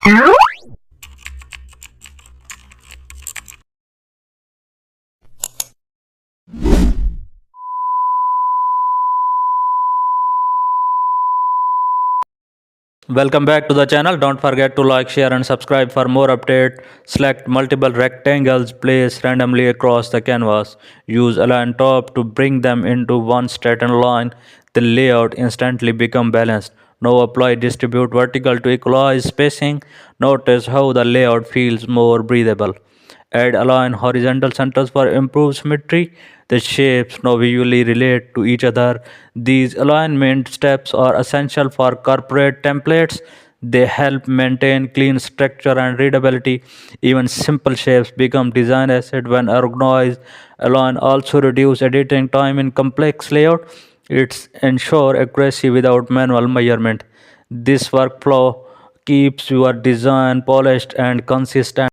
Welcome back to the channel. Don't forget to like, share and subscribe for more updates. Select multiple rectangles placed randomly across the canvas. Use align top to bring them into one straightened line. The layout instantly become balanced. Now apply distribute vertical to equalize spacing. Notice how the layout feels more breathable. Add align horizontal centers for improved symmetry. The shapes now visually relate to each other. These alignment steps are essential for corporate templates. They help maintain clean structure and readability. Even simple shapes become design asset when organized. Align also reduce editing time in complex layout. It's ensure accuracy without manual measurement. This workflow keeps your design polished and consistent.